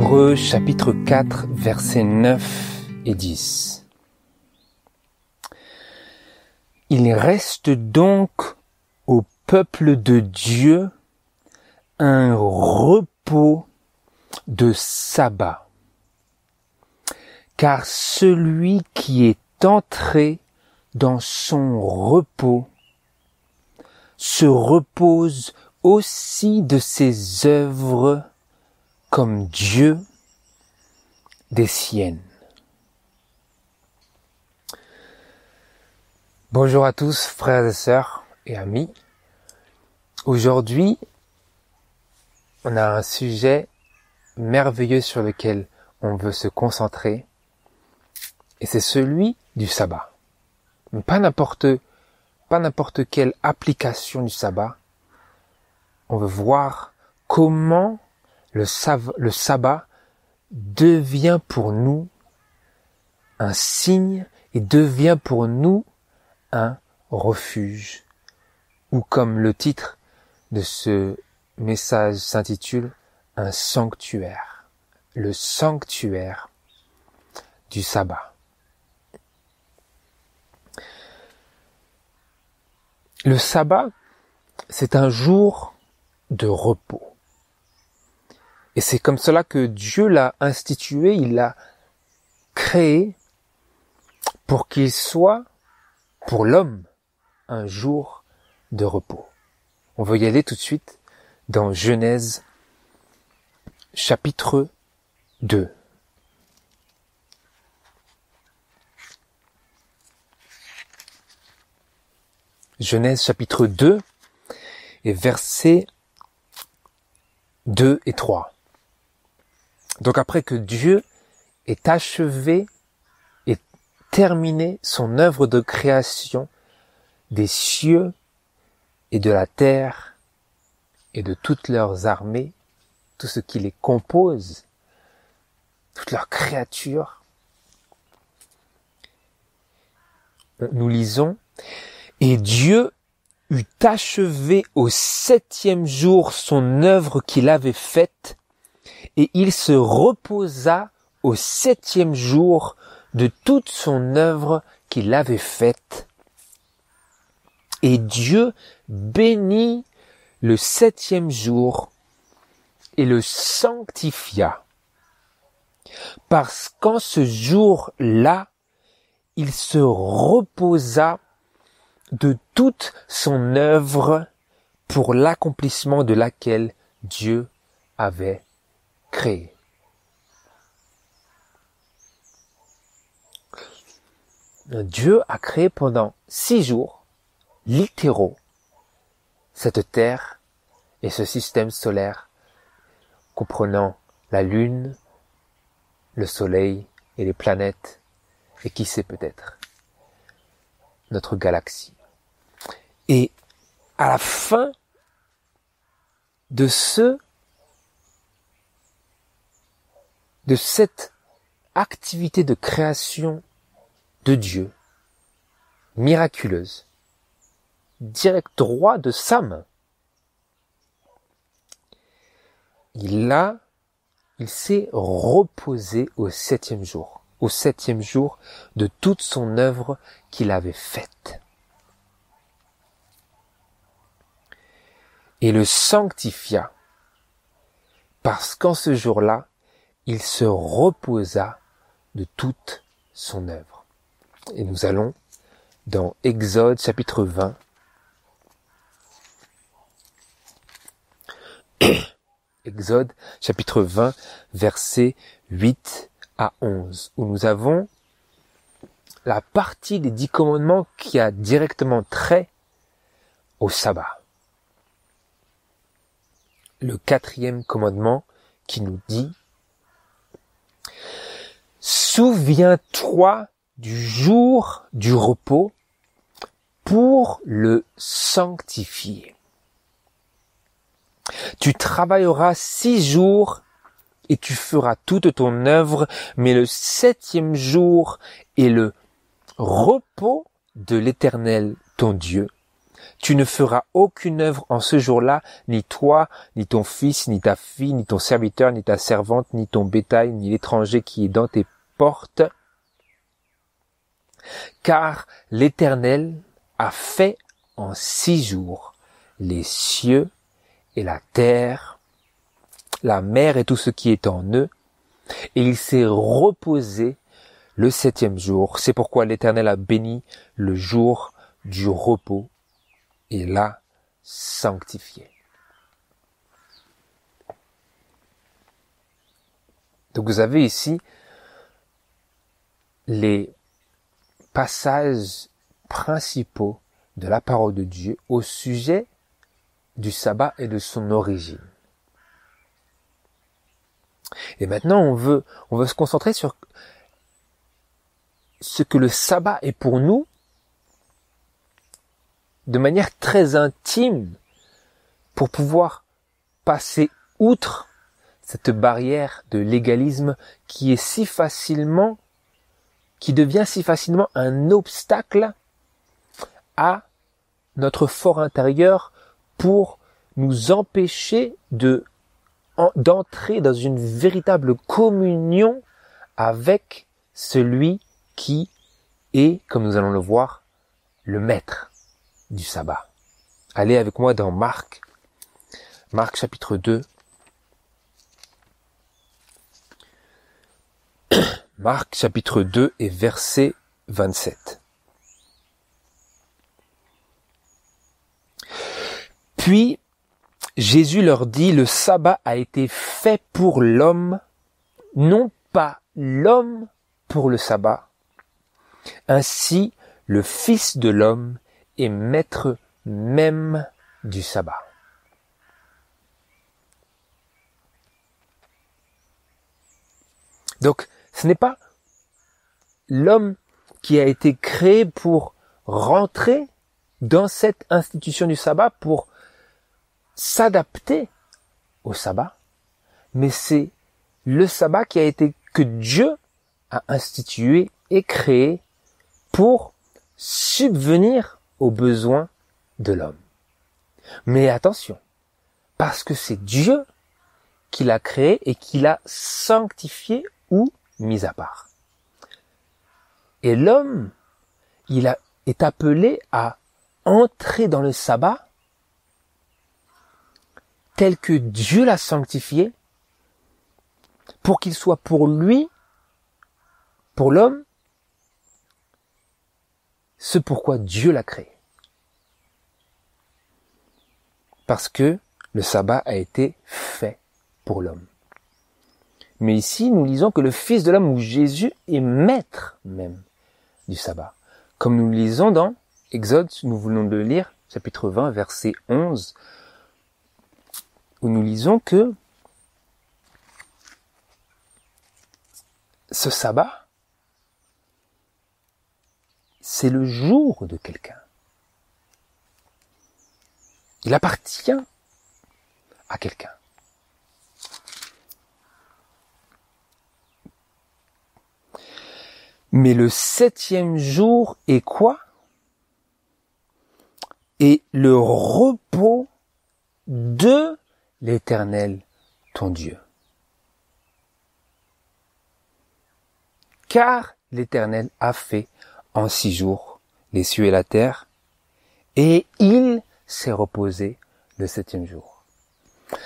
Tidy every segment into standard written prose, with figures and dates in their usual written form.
Hébreux chapitre 4 versets 9 et 10. Il reste donc au peuple de Dieu un repos de sabbat. Car celui qui est entré dans son repos se repose aussi de ses œuvres comme Dieu des siennes. Bonjour à tous, frères et sœurs et amis. Aujourd'hui, on a un sujet merveilleux sur lequel on veut se concentrer, et c'est celui du sabbat. Mais pas n'importe quelle application du sabbat. On veut voir comment le sabbat devient pour nous un signe et devient pour nous un refuge. Ou comme le titre de ce message s'intitule, un sanctuaire. Le sanctuaire du sabbat. Le sabbat, c'est un jour de repos. Et c'est comme cela que Dieu l'a institué, il l'a créé pour qu'il soit, pour l'homme, un jour de repos. On va y aller tout de suite dans Genèse chapitre 2. Genèse chapitre 2 et versets 2 et 3. Donc après que Dieu ait achevé et terminé son œuvre de création des cieux et de la terre et de toutes leurs armées, tout ce qui les compose, toutes leurs créatures, nous lisons: et Dieu eut achevé au 7e jour son œuvre qu'il avait faite, et il se reposa au 7e jour de toute son œuvre qu'il avait faite. Et Dieu bénit le 7e jour et le sanctifia, parce qu'en ce jour-là, il se reposa de toute son œuvre pour l'accomplissement de laquelle Dieu avait créé. Dieu a créé pendant 6 jours, littéraux, cette terre et ce système solaire comprenant la lune, le soleil et les planètes, et qui sait peut-être, notre galaxie. Et à la fin de cette activité de création de Dieu, miraculeuse, direct droit de sa main, il s'est reposé au 7e jour de toute son œuvre qu'il avait faite. Et le sanctifia, parce qu'en ce jour-là, il se reposa de toute son œuvre. Et nous allons dans Exode chapitre 20. Exode chapitre 20, versets 8 à 11, où nous avons la partie des 10 commandements qui a directement trait au sabbat. Le 4e commandement qui nous dit: souviens-toi du jour du repos pour le sanctifier. Tu travailleras 6 jours et tu feras toute ton œuvre, mais le 7e jour est le repos de l'Éternel ton Dieu. Tu ne feras aucune œuvre en ce jour-là, ni toi, ni ton fils, ni ta fille, ni ton serviteur, ni ta servante, ni ton bétail, ni l'étranger qui est dans tes portes. Car l'Éternel a fait en 6 jours les cieux et la terre, la mer et tout ce qui est en eux, et il s'est reposé le 7e jour. C'est pourquoi l'Éternel a béni le jour du repos et l'a sanctifié. Donc vous avez ici les passages principaux de la parole de Dieu au sujet du sabbat et de son origine. Et maintenant, on veut se concentrer sur ce que le sabbat est pour nous de manière très intime pour pouvoir passer outre cette barrière de légalisme qui devient si facilement un obstacle à notre fort intérieur pour nous empêcher d'entrer dans une véritable communion avec celui qui est, comme nous allons le voir, le maître du sabbat. Allez avec moi dans Marc chapitre 2. Marc chapitre 2 et verset 27. Puis Jésus leur dit, le sabbat a été fait pour l'homme, non pas l'homme pour le sabbat. Ainsi, le Fils de l'homme est maître même du sabbat. Donc, ce n'est pas l'homme qui a été créé pour rentrer dans cette institution du sabbat, pour s'adapter au sabbat, mais c'est le sabbat que Dieu a institué et créé pour subvenir aux besoins de l'homme. Mais attention, parce que c'est Dieu qui l'a créé et qui l'a sanctifié ou mis à part. Et l'homme, est appelé à entrer dans le sabbat tel que Dieu l'a sanctifié, pour qu'il soit pour lui, pour l'homme, ce pourquoi Dieu l'a créé. Parce que le sabbat a été fait pour l'homme. Mais ici, nous lisons que le Fils de l'homme, ou Jésus, est maître même du sabbat. Comme nous le lisons dans Exode, nous venons de le lire, chapitre 20, verset 11, où nous lisons que ce sabbat, c'est le jour de quelqu'un. Il appartient à quelqu'un. Mais le 7e jour est quoi? Et le repos de l'Éternel, ton Dieu. Car l'Éternel a fait en 6 jours les cieux et la terre, et il s'est reposé le 7e jour.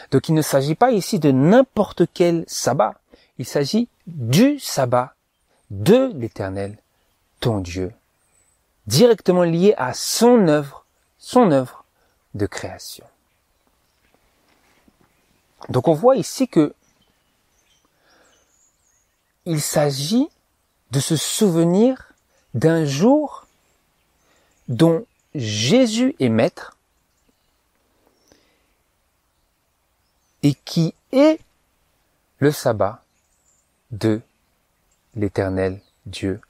Donc il ne s'agit pas ici de n'importe quel sabbat, il s'agit du sabbat de l'Éternel, ton Dieu, directement lié à son œuvre de création. Donc on voit ici que il s'agit de se souvenir d'un jour dont Jésus est maître et qui est le sabbat de l'Éternel Dieu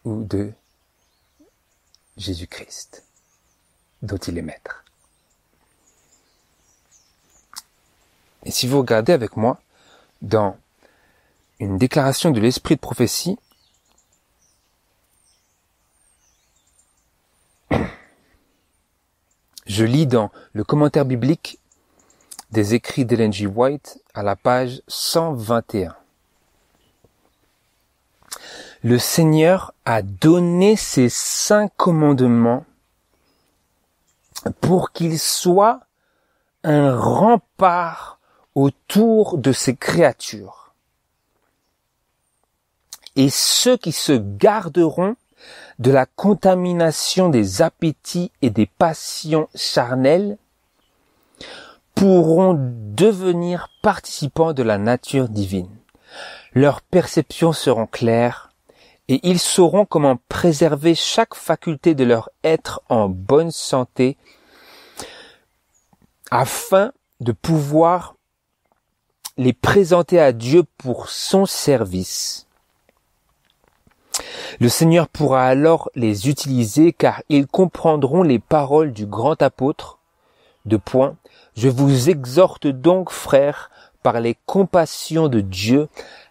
ou de Jésus-Christ, dont il est maître. Et si vous regardez avec moi dans une déclaration de l'Esprit de prophétie, Je lis dans le commentaire biblique des écrits d'Ellen G. White à la page 121. Le Seigneur a donné ses 5 commandements pour qu'ils soient un rempart autour de ses créatures. Et ceux qui se garderont de la contamination des appétits et des passions charnelles pourront devenir participants de la nature divine. Leurs perceptions seront claires et ils sauront comment préserver chaque faculté de leur être en bonne santé afin de pouvoir les présenter à Dieu pour son service. Le Seigneur pourra alors les utiliser car ils comprendront les paroles du grand apôtre. Je vous exhorte donc, frères, par les compassions de Dieu,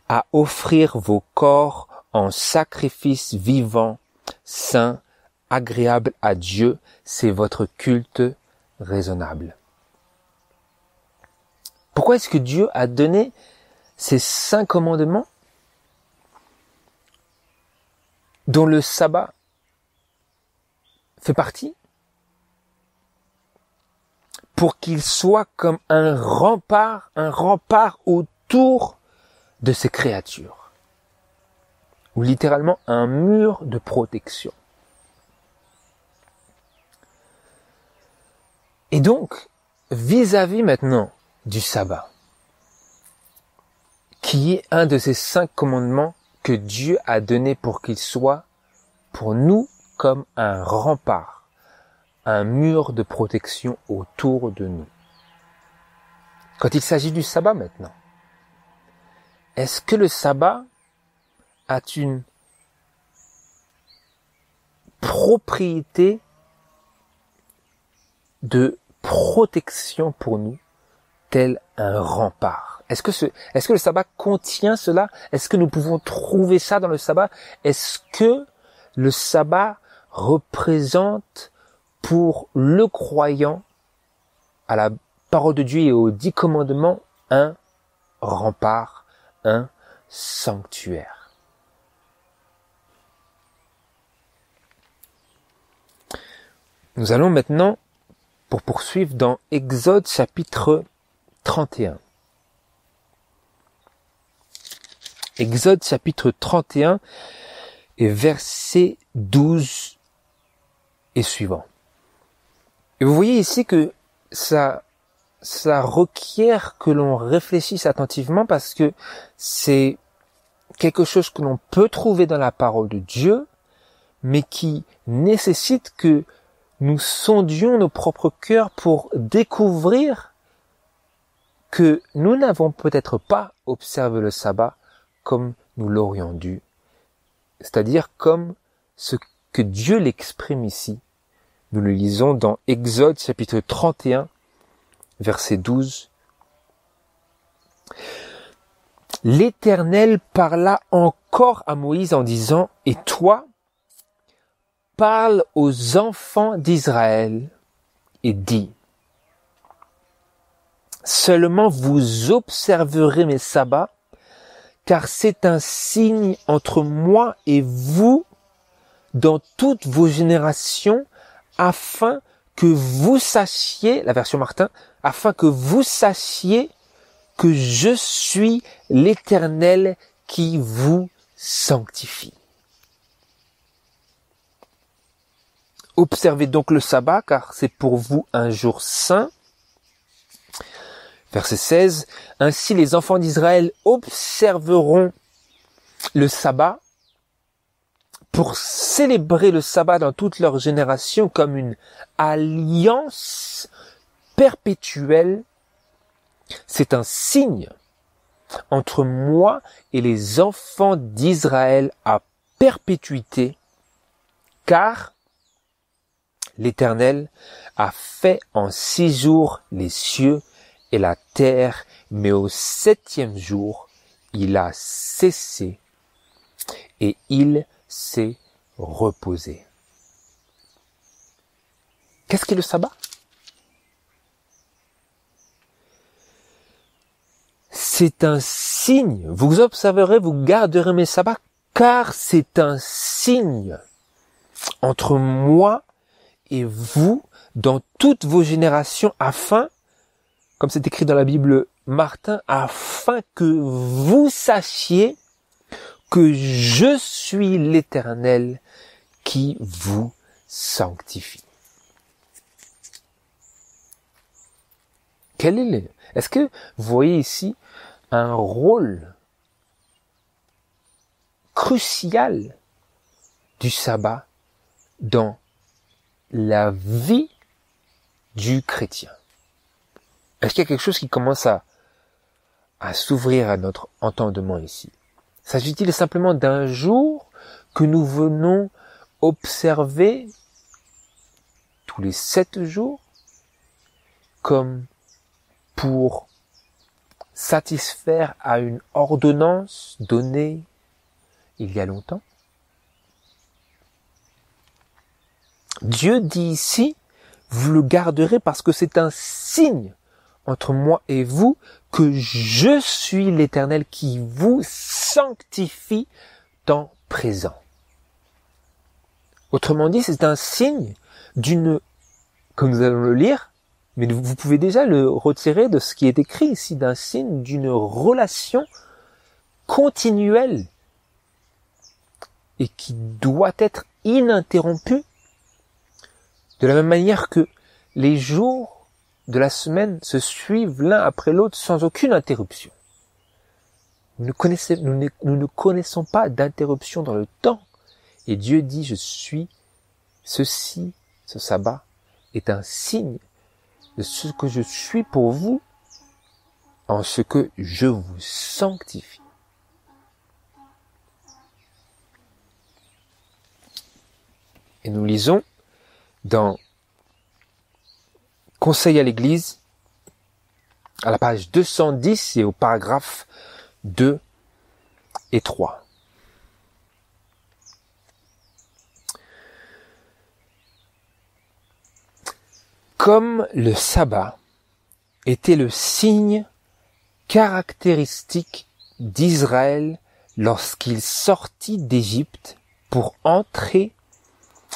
à offrir vos corps en sacrifice vivant, saint, agréable à Dieu, c'est votre culte raisonnable. Pourquoi est-ce que Dieu a donné ces 5 commandements dont le sabbat fait partie? Pour qu'il soit comme un rempart autour de ses créatures. Ou littéralement un mur de protection. Et donc, vis-à-vis maintenant du sabbat, qui est un de ces 5 commandements que Dieu a donné pour qu'il soit pour nous comme un rempart, un mur de protection autour de nous. Quand il s'agit du sabbat maintenant, est-ce que le sabbat a une propriété de protection pour nous, tel un rempart? Est-ce que le sabbat contient cela? Est-ce que nous pouvons trouver ça dans le sabbat? Est-ce que le sabbat représente pour le croyant à la parole de Dieu et aux 10 commandements un rempart, un sanctuaire? Nous allons maintenant, pour poursuivre, dans Exode chapitre 31. Exode chapitre 31 et verset 12 et suivant. Et vous voyez ici que ça requiert que l'on réfléchisse attentivement parce que c'est quelque chose que l'on peut trouver dans la parole de Dieu, mais qui nécessite que nous sondions nos propres cœurs pour découvrir que nous n'avons peut-être pas observé le sabbat comme nous l'aurions dû, c'est-à-dire comme ce que Dieu l'exprime ici. Nous le lisons dans Exode chapitre 31, verset 12. L'Éternel parla encore à Moïse en disant, « Et toi, parle aux enfants d'Israël et dis, seulement vous observerez mes sabbats, car c'est un signe entre moi et vous dans toutes vos générations, afin que vous sachiez, la version Martin, afin que vous sachiez que je suis l'Éternel qui vous sanctifie. » Observez donc le sabbat, car c'est pour vous un jour saint. Verset 16. Ainsi les enfants d'Israël observeront le sabbat pour célébrer le sabbat dans toutes leurs générations comme une alliance perpétuelle. C'est un signe entre moi et les enfants d'Israël à perpétuité, car l'Éternel a fait en 6 jours les cieux et la terre, mais au 7e jour, il a cessé et il s'est reposé. Qu'est-ce qu'est le sabbat? c'est un signe. Vous observerez, vous garderez mes sabbats, car c'est un signe entre moi et vous dans toutes vos générations, afin, comme c'est écrit dans la Bible Martin, afin que vous sachiez que je suis l'Éternel qui vous sanctifie. Est-ce que vous voyez ici un rôle crucial du sabbat dans la vie du chrétien? Est-ce qu'il y a quelque chose qui commence à s'ouvrir à notre entendement ici? S'agit-il simplement d'un jour que nous venons observer tous les 7 jours comme pour satisfaire à une ordonnance donnée il y a longtemps? Dieu dit ici, vous le garderez parce que c'est un signe entre moi et vous que je suis l'Éternel qui vous sanctifie temps présent. Autrement dit, c'est un signe d'une, comme nous allons le lire, mais vous pouvez déjà le retirer de ce qui est écrit ici, d'un signe d'une relation continuelle et qui doit être ininterrompue, de la même manière que les jours de la semaine se suivent l'un après l'autre sans aucune interruption. Nous ne connaissons pas d'interruption dans le temps. Et Dieu dit, je suis ceci, ce sabbat est un signe de ce que je suis pour vous, en ce que je vous sanctifie. Et nous lisons dans Conseil à l'Église, à la page 210 et au paragraphe 2 et 3. Comme le sabbat était le signe caractéristique d'Israël lorsqu'il sortit d'Égypte pour entrer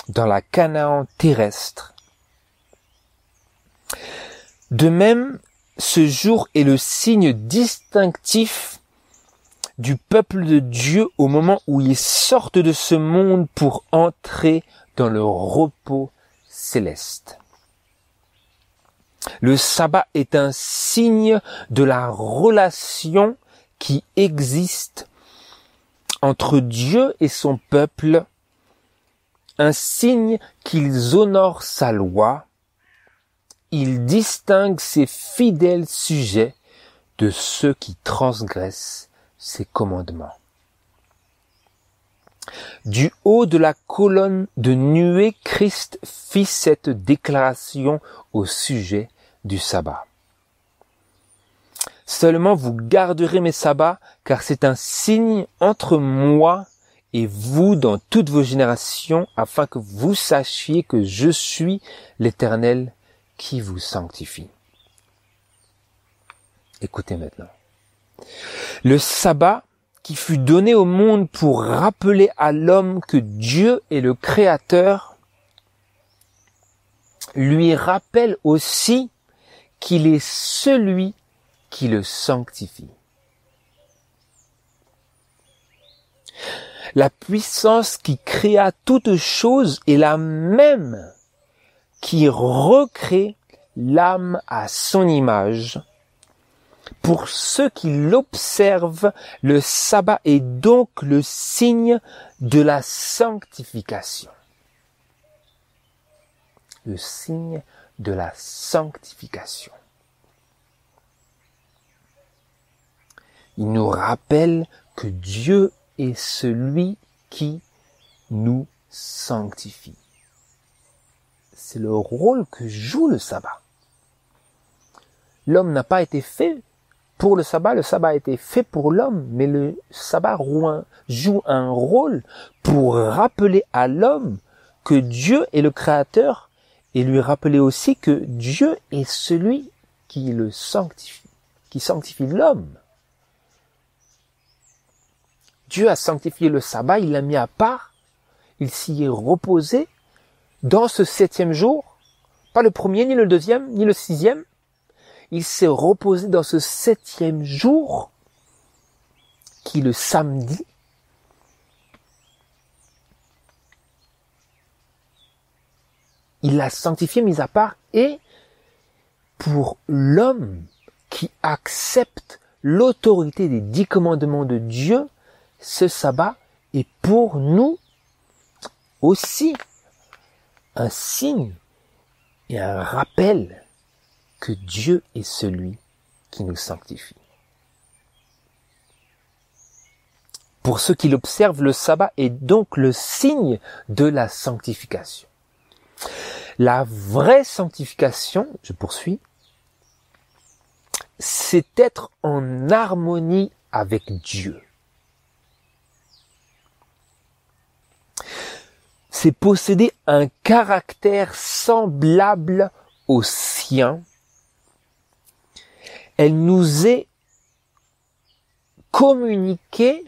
dans la Canaan terrestre, de même, ce jour est le signe distinctif du peuple de Dieu au moment où ils sortent de ce monde pour entrer dans le repos céleste. Le sabbat est un signe de la relation qui existe entre Dieu et son peuple, un signe qu'ils honorent sa loi. Il distingue ses fidèles sujets de ceux qui transgressent ses commandements. Du haut de la colonne de nuée, Christ fit cette déclaration au sujet du sabbat. Seulement vous garderez mes sabbats, car c'est un signe entre moi et vous dans toutes vos générations, afin que vous sachiez que je suis l'Éternel qui vous sanctifie. Écoutez maintenant. Le sabbat qui fut donné au monde pour rappeler à l'homme que Dieu est le Créateur, lui rappelle aussi qu'il est celui qui le sanctifie. La puissance qui créa toutes choses est la même qui recrée l'âme à son image. Pour ceux qui l'observent, le sabbat est donc le signe de la sanctification. Le signe de la sanctification. Il nous rappelle que Dieu est celui qui nous sanctifie. C'est le rôle que joue le sabbat. L'homme n'a pas été fait pour le sabbat a été fait pour l'homme, mais le sabbat joue un rôle pour rappeler à l'homme que Dieu est le Créateur et lui rappeler aussi que Dieu est celui qui le sanctifie, qui sanctifie l'homme. Dieu a sanctifié le sabbat, il l'a mis à part, il s'y est reposé dans ce 7e jour, pas le premier, ni le 2e, ni le 6e. Il s'est reposé dans ce 7e jour, qui est le samedi. Il l'a sanctifié, mis à part, et pour l'homme qui accepte l'autorité des 10 commandements de Dieu, ce sabbat est pour nous aussi un signe et un rappel que Dieu est celui qui nous sanctifie. Pour ceux qui l'observent, le sabbat est donc le signe de la sanctification. La vraie sanctification, je poursuis, c'est être en harmonie avec Dieu. C'est posséder un caractère semblable au sien. Elle nous est communiquée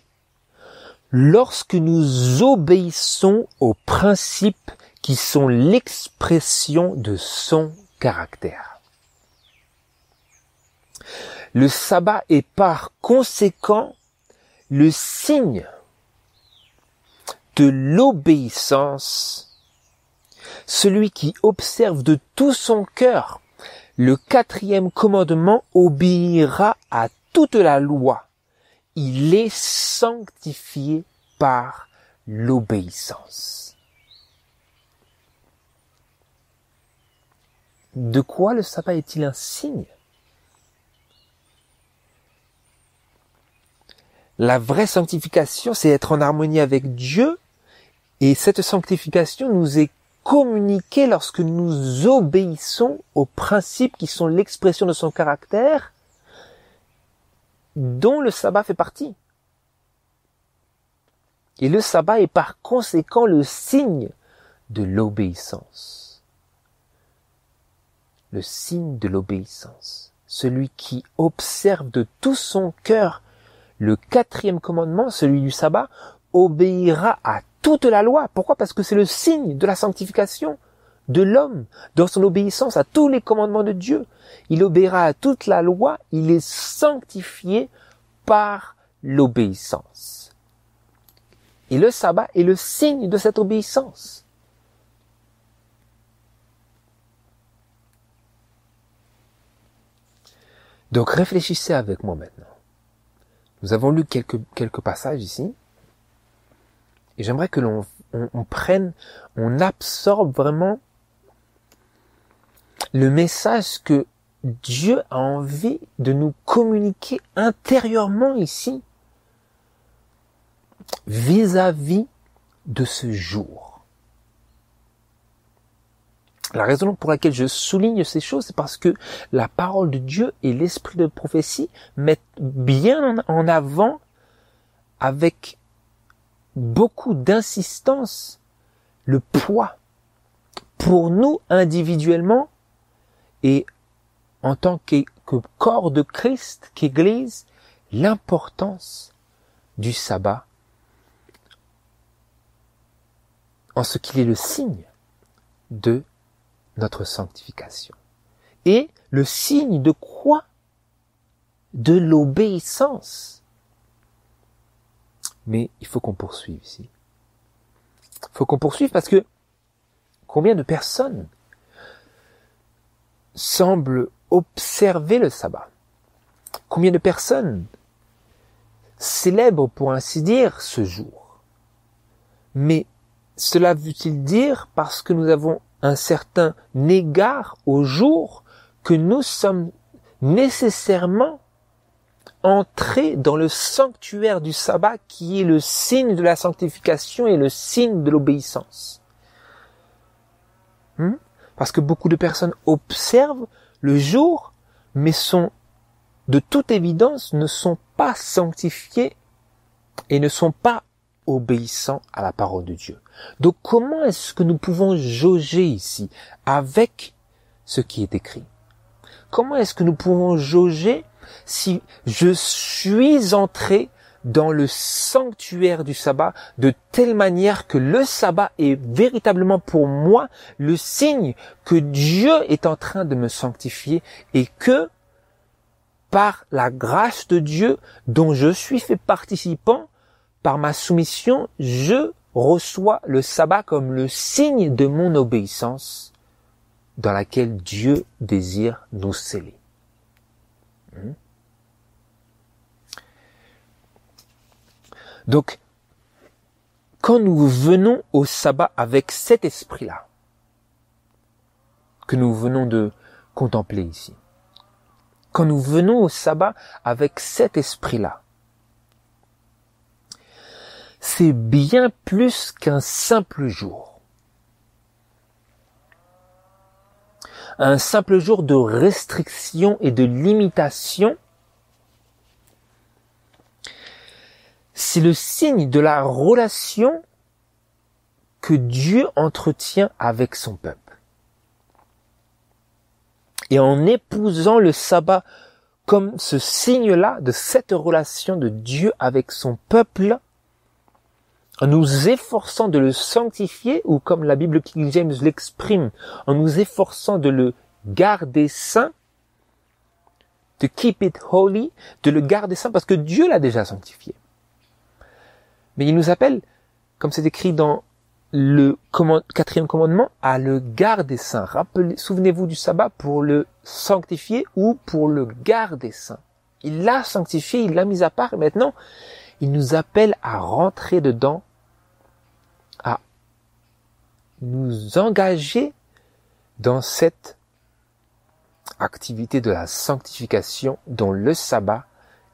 lorsque nous obéissons aux principes qui sont l'expression de son caractère. Le sabbat est par conséquent le signe de l'obéissance. Celui qui observe de tout son cœur le 4e commandement obéira à toute la loi. Il est sanctifié par l'obéissance. De quoi le sabbat est-il un signe? La vraie sanctification, c'est être en harmonie avec Dieu, et cette sanctification nous est communiquée lorsque nous obéissons aux principes qui sont l'expression de son caractère, dont le sabbat fait partie. Et le sabbat est par conséquent le signe de l'obéissance. Le signe de l'obéissance. Celui qui observe de tout son cœur le 4e commandement, celui du sabbat, obéira à toute la loi. Pourquoi? Parce que c'est le signe de la sanctification de l'homme, dans son obéissance à tous les commandements de Dieu. Il obéira à toute la loi, il est sanctifié par l'obéissance. Et le sabbat est le signe de cette obéissance. Donc réfléchissez avec moi maintenant. Nous avons lu quelques passages ici, et j'aimerais que on absorbe vraiment le message que Dieu a envie de nous communiquer intérieurement ici, vis-à-vis de ce jour. La raison pour laquelle je souligne ces choses, c'est parce que la parole de Dieu et l'esprit de prophétie mettent bien en avant, avec beaucoup d'insistance, le poids pour nous individuellement et en tant que corps de Christ, qu'Église, l'importance du sabbat en ce qu'il est le signe de notre sanctification. Et le signe de quoi? De l'obéissance. Mais il faut qu'on poursuive ici. Il faut qu'on poursuive parce que combien de personnes semblent observer le sabbat? Combien de personnes célèbrent, pour ainsi dire, ce jour? Mais cela veut-il dire parce que nous avons un certain égard au jour que nous sommes nécessairement entrés dans le sanctuaire du sabbat qui est le signe de la sanctification et le signe de l'obéissance? Parce que beaucoup de personnes observent le jour, mais de toute évidence, ne sont pas sanctifiés et ne sont pas obéissants à la parole de Dieu. Donc comment est-ce que nous pouvons jauger ici avec ce qui est écrit? Comment est-ce que nous pouvons jauger si je suis entré dans le sanctuaire du sabbat de telle manière que le sabbat est véritablement pour moi le signe que Dieu est en train de me sanctifier et que par la grâce de Dieu dont je suis fait participant, par ma soumission, je reçois le sabbat comme le signe de mon obéissance dans laquelle Dieu désire nous sceller. Donc, quand nous venons au sabbat avec cet esprit-là, que nous venons de contempler ici, quand nous venons au sabbat avec cet esprit-là, c'est bien plus qu'un simple jour. Un simple jour de restriction et de limitation. C'est le signe de la relation que Dieu entretient avec son peuple. Et en épousant le sabbat comme ce signe-là de cette relation de Dieu avec son peuple, en nous efforçant de le sanctifier, ou comme la Bible King James l'exprime, en nous efforçant de le garder saint, to keep it holy, de le garder saint, parce que Dieu l'a déjà sanctifié. Mais il nous appelle, comme c'est écrit dans le 4e commandement, à le garder saint. Souvenez-vous du sabbat pour le sanctifier ou pour le garder saint. Il l'a sanctifié, il l'a mis à part, et maintenant, il nous appelle à rentrer dedans, à nous engager dans cette activité de la sanctification dont le sabbat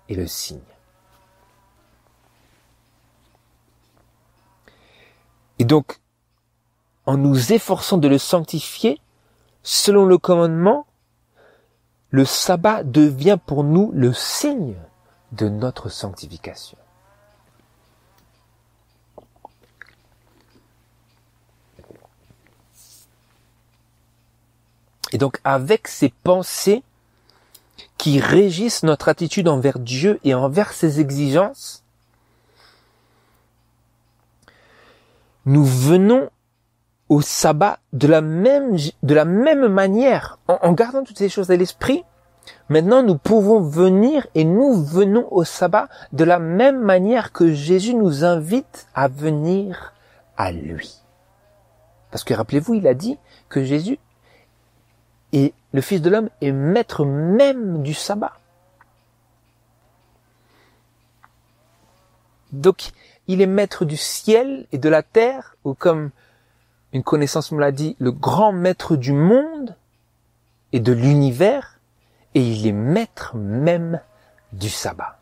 est le signe. Et donc, en nous efforçant de le sanctifier, selon le commandement, le sabbat devient pour nous le signe de notre sanctification. Et donc, avec ces pensées qui régissent notre attitude envers Dieu et envers ses exigences, nous venons au sabbat de la même manière, en gardant toutes ces choses à l'esprit. Maintenant, nous pouvons venir et nous venons au sabbat de la même manière que Jésus nous invite à venir à lui. Parce que rappelez-vous, il a dit que Jésus et le Fils de l'homme est maître même du sabbat. Donc, il est maître du ciel et de la terre, ou comme une connaissance me l'a dit, le grand maître du monde et de l'univers, et il est maître même du sabbat.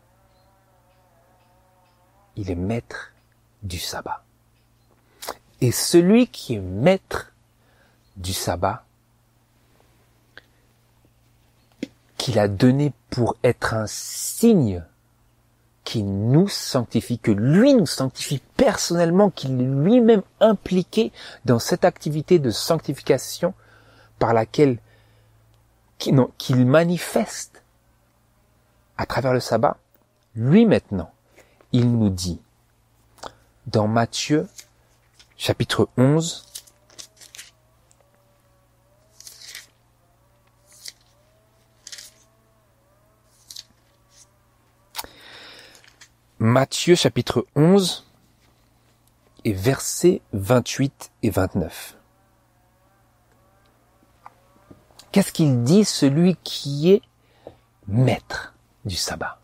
Il est maître du sabbat. Et celui qui est maître du sabbat, qu'il a donné pour être un signe qui nous sanctifie, que lui nous sanctifie personnellement, qu'il est lui-même impliqué dans cette activité de sanctification par laquelle qu'il manifeste à travers le sabbat. Lui maintenant, il nous dit dans Matthieu chapitre 11, Matthieu chapitre 11 et versets 28 et 29. Qu'est-ce qu'il dit celui qui est maître du sabbat?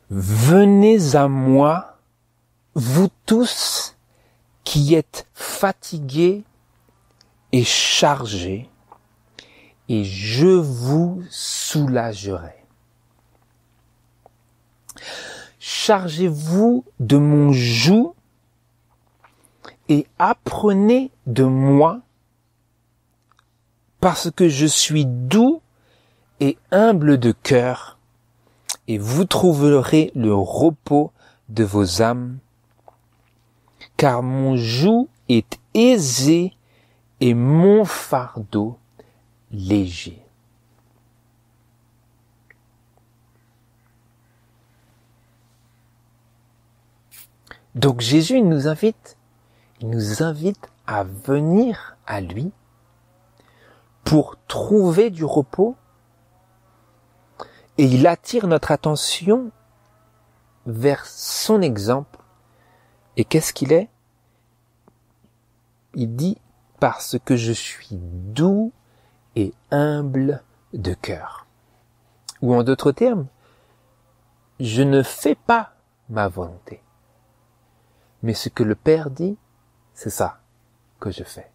Venez à moi, vous tous qui êtes fatigués et chargés, et je vous soulagerai. Chargez-vous de mon joug et apprenez de moi, parce que je suis doux et humble de cœur, et vous trouverez le repos de vos âmes, car mon joug est aisé et mon fardeau léger. Donc Jésus il nous invite à venir à lui pour trouver du repos, et il attire notre attention vers son exemple. Et qu'est-ce qu'il est? Il dit, parce que je suis doux et humble de cœur. Ou en d'autres termes, je ne fais pas ma volonté. Mais ce que le Père dit, c'est ça que je fais.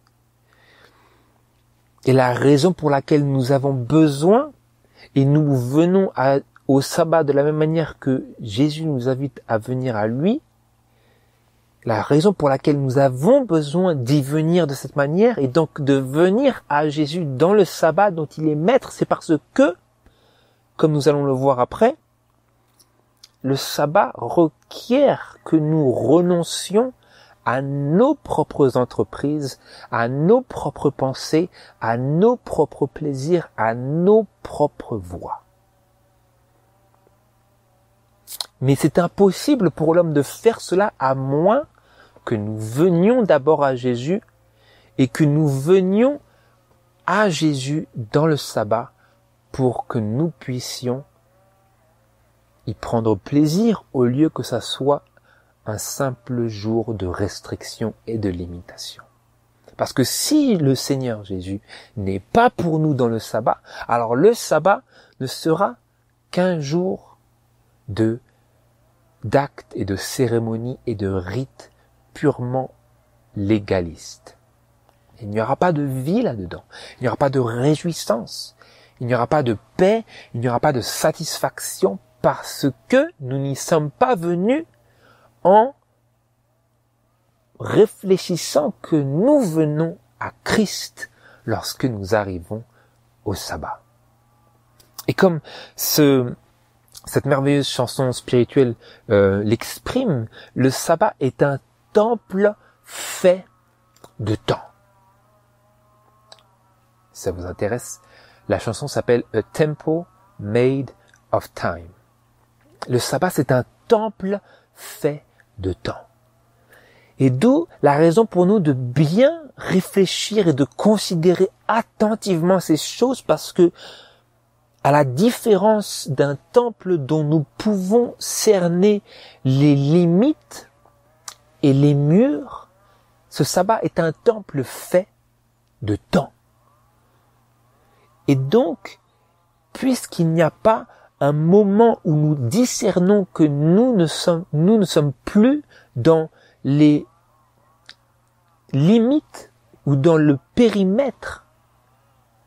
Et la raison pour laquelle nous avons besoin, et nous venons au sabbat de la même manière que Jésus nous invite à venir à lui, la raison pour laquelle nous avons besoin d'y venir de cette manière, et donc de venir à Jésus dans le sabbat dont il est maître, c'est parce que, comme nous allons le voir après, le sabbat requiert que nous renoncions à nos propres entreprises, à nos propres pensées, à nos propres plaisirs, à nos propres voies. Mais c'est impossible pour l'homme de faire cela à moins que nous venions d'abord à Jésus et que nous venions à Jésus dans le sabbat pour que nous puissions y prendre plaisir au lieu que ça soit un simple jour de restriction et de limitation. Parce que si le Seigneur Jésus n'est pas pour nous dans le sabbat, alors le sabbat ne sera qu'un jour d'actes et de cérémonies et de rites purement légalistes. Il n'y aura pas de vie là-dedans. Il n'y aura pas de réjouissance. Il n'y aura pas de paix. Il n'y aura pas de satisfaction parce que nous n'y sommes pas venus en réfléchissant que nous venons à Christ lorsque nous arrivons au sabbat. Et comme cette merveilleuse chanson spirituelle l'exprime, le sabbat est un temple fait de temps. Si ça vous intéresse, la chanson s'appelle A Temple Made of Time. Le sabbat, c'est un temple fait de temps. Et d'où la raison pour nous de bien réfléchir et de considérer attentivement ces choses, parce que, à la différence d'un temple dont nous pouvons cerner les limites et les murs, ce sabbat est un temple fait de temps. Et donc, puisqu'il n'y a pas un moment où nous discernons que nous ne sommes plus dans les limites ou dans le périmètre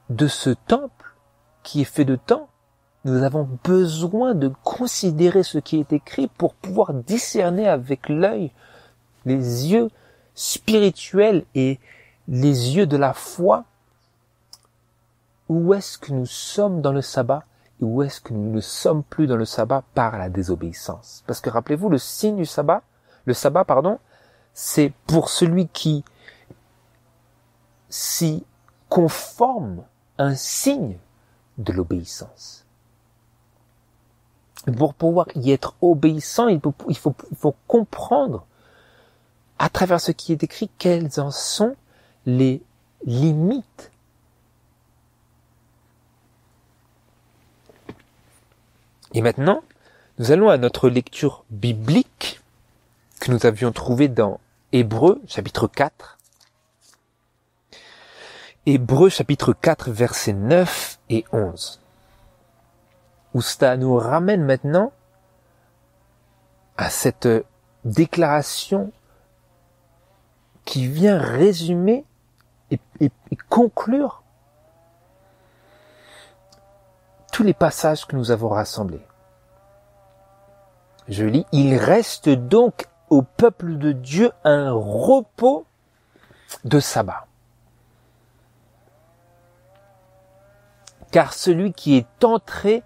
de ce temple qui est fait de temps, nous avons besoin de considérer ce qui est écrit pour pouvoir discerner avec l'œil, les yeux spirituels et les yeux de la foi, où est-ce que nous sommes dans le sabbat et où est-ce que nous ne sommes plus dans le sabbat par la désobéissance. Parce que rappelez-vous, le sabbat, c'est pour celui qui s'y conforme un signe de l'obéissance. Pour pouvoir y être obéissant, il faut comprendre à travers ce qui est écrit quelles en sont les limites. Et maintenant, nous allons à notre lecture biblique que nous avions trouvée dans Hébreux, chapitre 4. Hébreux, chapitre 4, versets 9 et 11. Où cela nous ramène maintenant à cette déclaration qui vient résumer et conclure tous les passages que nous avons rassemblés. Je lis, il reste donc au peuple de Dieu un repos de sabbat. Car celui qui est entré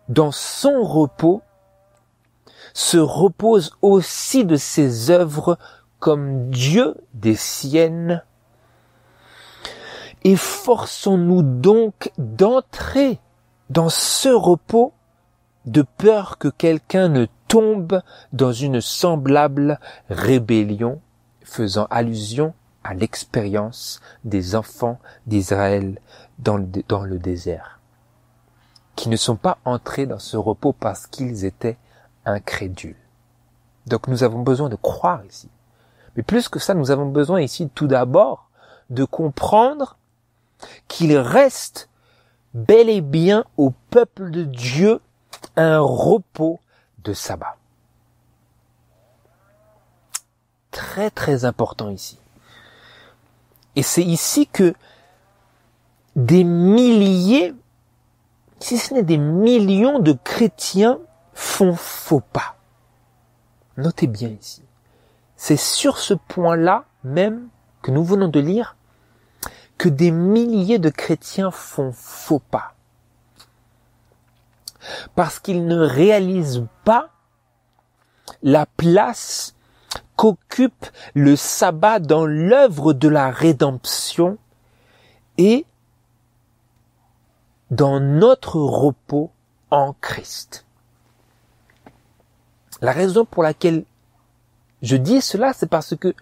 dans son repos se repose aussi de ses œuvres comme Dieu des siennes. Efforçons-nous donc d'entrer dans ce repos de peur que quelqu'un ne tombent dans une semblable rébellion, faisant allusion à l'expérience des enfants d'Israël dans le désert, qui ne sont pas entrés dans ce repos parce qu'ils étaient incrédules. Donc nous avons besoin de croire ici. Mais plus que ça, nous avons besoin ici tout d'abord de comprendre qu'il reste bel et bien au peuple de Dieu un repos de sabbat. Très très important ici. Et c'est ici que des milliers, si ce n'est des millions de chrétiens font faux pas. Notez bien ici. C'est sur ce point-là même que nous venons de lire que des milliers de chrétiens font faux pas. Parce qu'ils ne réalisent pas la place qu'occupe le sabbat dans l'œuvre de la rédemption et dans notre repos en Christ. La raison pour laquelle je dis cela, c'est parce que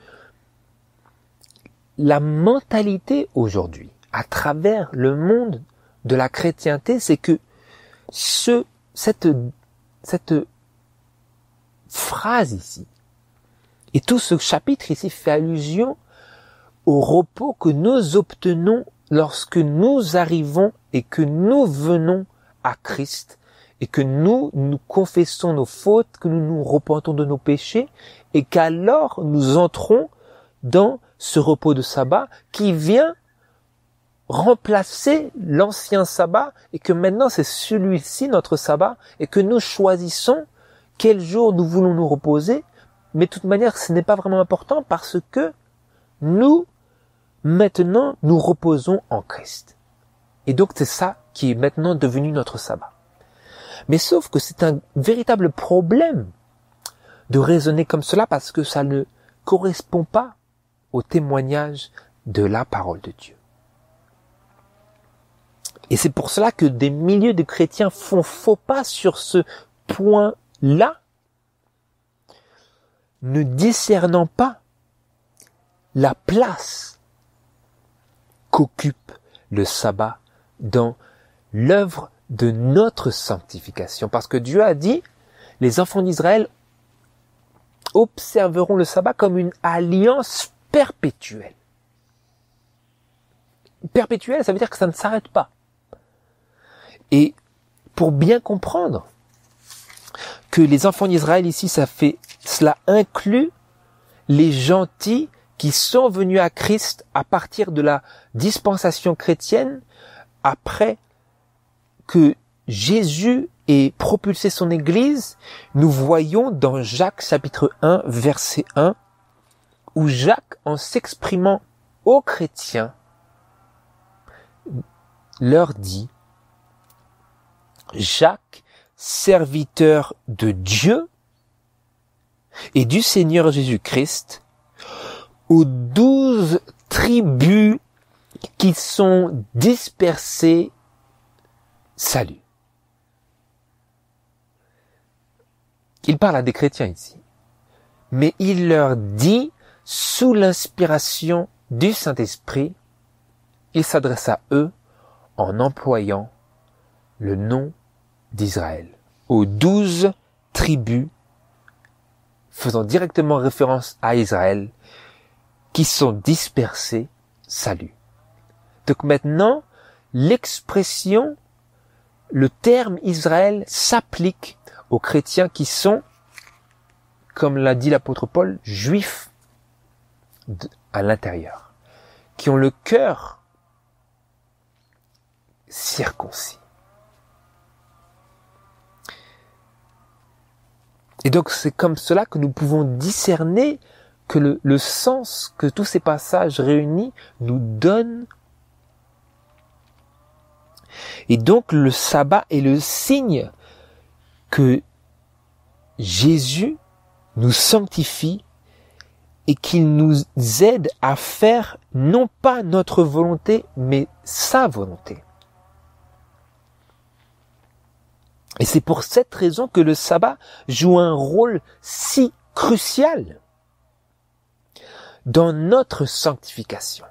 la mentalité aujourd'hui, à travers le monde de la chrétienté, c'est que cette phrase ici, et tout ce chapitre ici fait allusion au repos que nous obtenons lorsque nous arrivons et que nous venons à Christ et que nous confessons nos fautes, que nous nous repentons de nos péchés et qu'alors nous entrons dans ce repos de sabbat qui vient remplacer l'ancien sabbat et que maintenant c'est celui-ci notre sabbat et que nous choisissons quel jour nous voulons nous reposer. Mais de toute manière, ce n'est pas vraiment important parce que nous, maintenant, nous reposons en Christ. Et donc, c'est ça qui est maintenant devenu notre sabbat. Mais sauf que c'est un véritable problème de raisonner comme cela parce que ça ne correspond pas au témoignage de la parole de Dieu. Et c'est pour cela que des milliers de chrétiens font faux pas sur ce point-là, ne discernant pas la place qu'occupe le sabbat dans l'œuvre de notre sanctification. Parce que Dieu a dit, les enfants d'Israël observeront le sabbat comme une alliance perpétuelle. Perpétuelle, ça veut dire que ça ne s'arrête pas. Et pour bien comprendre que les enfants d'Israël ici, cela inclut les gentils qui sont venus à Christ à partir de la dispensation chrétienne après que Jésus ait propulsé son Église. Nous voyons dans Jacques chapitre 1 verset 1 où Jacques, en s'exprimant aux chrétiens, leur dit: Jacques, serviteur de Dieu et du Seigneur Jésus-Christ, aux 12 tribus qui sont dispersées, salut. Il parle à des chrétiens ici, mais il leur dit, sous l'inspiration du Saint-Esprit, il s'adresse à eux en employant le nom d'Israël, aux 12 tribus, faisant directement référence à Israël, qui sont dispersés, salut. Donc maintenant, l'expression, le terme Israël s'applique aux chrétiens qui sont, comme l'a dit l'apôtre Paul, juifs à l'intérieur, qui ont le cœur circoncis. Et donc c'est comme cela que nous pouvons discerner que le sens que tous ces passages réunis nous donnent. Et donc le sabbat est le signe que Jésus nous sanctifie et qu'il nous aide à faire non pas notre volonté, mais sa volonté. Et c'est pour cette raison que le sabbat joue un rôle si crucial dans notre sanctification.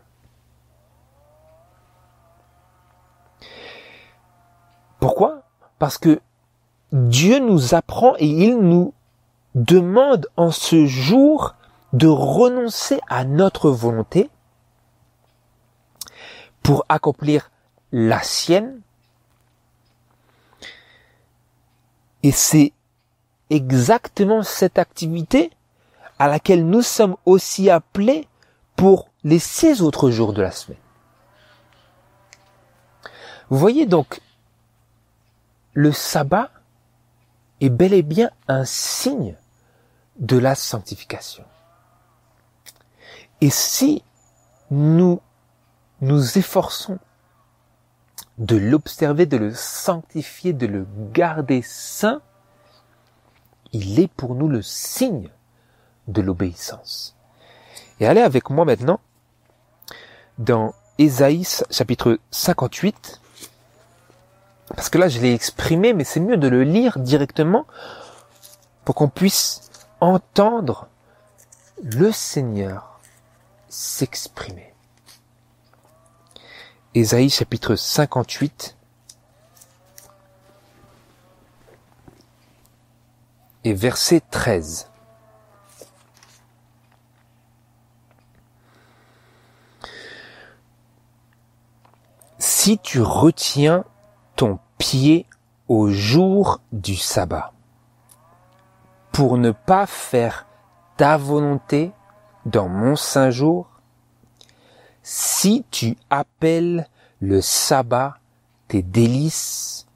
Pourquoi? Parce que Dieu nous apprend et il nous demande en ce jour de renoncer à notre volonté pour accomplir la sienne. Et c'est exactement cette activité à laquelle nous sommes aussi appelés pour les 6 autres jours de la semaine. Vous voyez donc, le sabbat est bel et bien un signe de la sanctification. Et si nous nous efforçons de l'observer, de le sanctifier, de le garder saint, il est pour nous le signe de l'obéissance. Et allez avec moi maintenant dans Ésaïe chapitre 58, parce que là je l'ai exprimé, mais c'est mieux de le lire directement pour qu'on puisse entendre le Seigneur s'exprimer. Ésaïe chapitre 58 et verset 13. Si tu retiens ton pied au jour du sabbat, pour ne pas faire ta volonté dans mon saint jour, si tu appelles le sabbat tes délices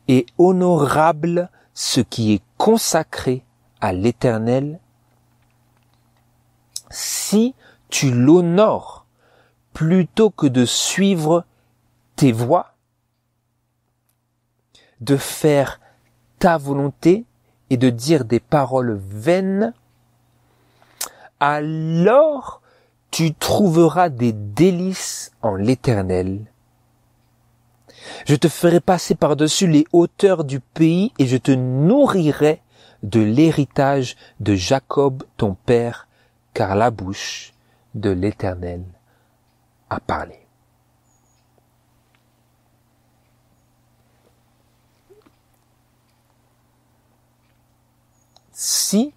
et honorable ce qui est consacré à l'Éternel, si tu l'honores plutôt que de suivre tes voies, de faire ta volonté et de dire des paroles vaines, alors tu trouveras des délices en l'Éternel. Je te ferai passer par-dessus les hauteurs du pays et je te nourrirai de l'héritage de Jacob ton père, car la bouche de l'Éternel a parlé. Si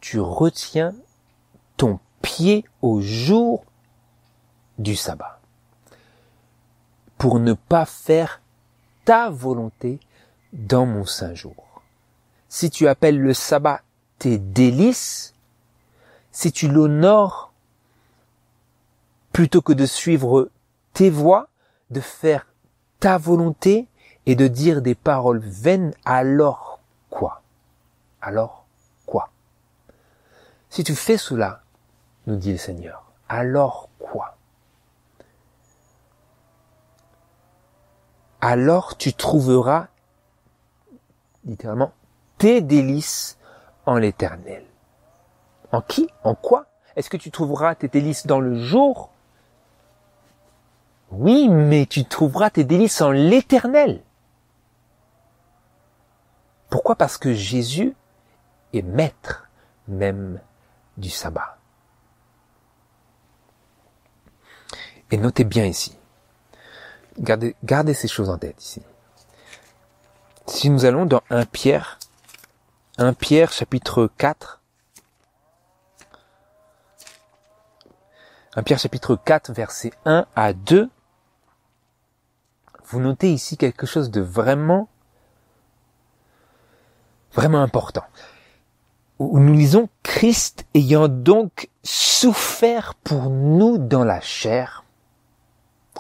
tu retiens ton pied au jour du sabbat, pour ne pas faire ta volonté dans mon saint jour. Si tu appelles le sabbat tes délices, si tu l'honores plutôt que de suivre tes voies, de faire ta volonté et de dire des paroles vaines, alors quoi? Alors quoi? Si tu fais cela, nous dit le Seigneur, alors quoi? Alors tu trouveras, littéralement, tes délices en l'Éternel. En qui? En quoi? Est-ce que tu trouveras tes délices dans le jour? Oui, mais tu trouveras tes délices en l'Éternel. Pourquoi? Parce que Jésus est maître même du sabbat. Et notez bien ici, gardez ces choses en tête ici. Si nous allons dans 1 Pierre chapitre 4, 1 Pierre chapitre 4 versets 1 à 2, vous notez ici quelque chose de vraiment important. Où nous lisons « Christ ayant donc souffert pour nous dans la chair,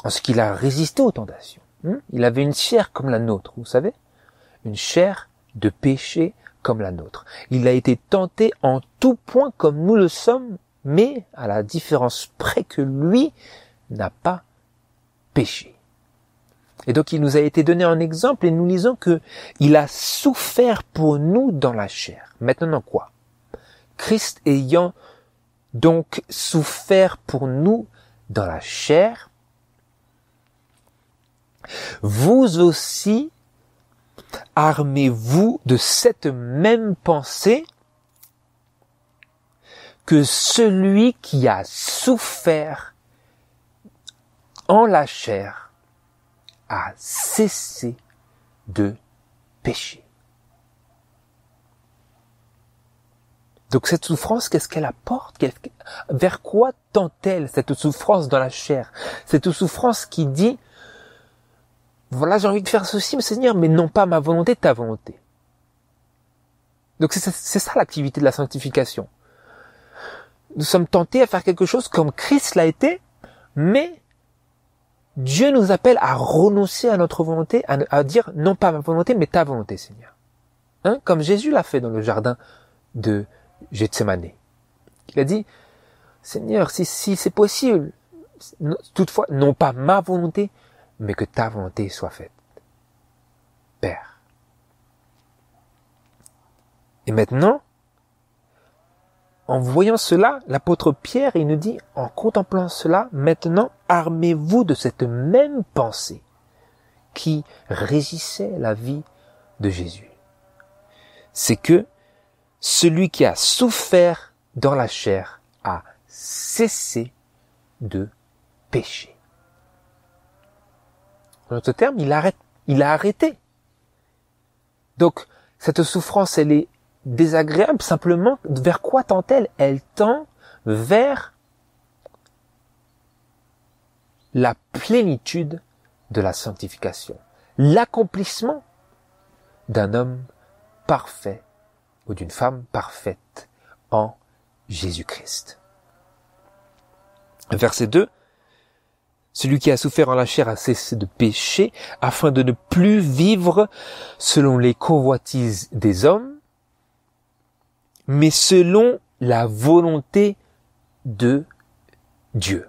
en ce qu'il a résisté aux tentations. » Il avait une chair comme la nôtre, vous savez, une chair de péché comme la nôtre. Il a été tenté en tout point comme nous le sommes, mais à la différence près que lui n'a pas péché. Et donc il nous a été donné un exemple et nous lisons que il a souffert pour nous dans la chair. Maintenant quoi? Christ ayant donc souffert pour nous dans la chair, vous aussi armez-vous de cette même pensée que celui qui a souffert en la chair a cessé de pécher. Donc cette souffrance, qu'est-ce qu'elle apporte? Vers quoi tend-elle cette souffrance dans la chair? Cette souffrance qui dit, voilà, j'ai envie de faire ceci, mais Seigneur, mais non pas ma volonté, ta volonté. Donc c'est ça l'activité de la sanctification. Nous sommes tentés à faire quelque chose comme Christ l'a été, mais Dieu nous appelle à renoncer à notre volonté, à dire non pas ma volonté, mais ta volonté, Seigneur. Comme Jésus l'a fait dans le jardin de Gethsémane. Il a dit, Seigneur, si c'est possible, toutefois, non pas ma volonté, mais que ta volonté soit faite. Père. Et maintenant, en voyant cela, l'apôtre Pierre, il nous dit, en contemplant cela, maintenant, armez-vous de cette même pensée qui régissait la vie de Jésus. C'est que celui qui a souffert dans la chair a cessé de pécher. En d'autres termes, il a arrêté. Donc, cette souffrance, elle est désagréable, simplement, vers quoi tend-elle? Elle tend vers la plénitude de la sanctification, l'accomplissement d'un homme parfait ou d'une femme parfaite en Jésus-Christ. Verset 2, celui qui a souffert en la chair a cessé de pécher afin de ne plus vivre selon les convoitises des hommes, mais selon la volonté de Dieu,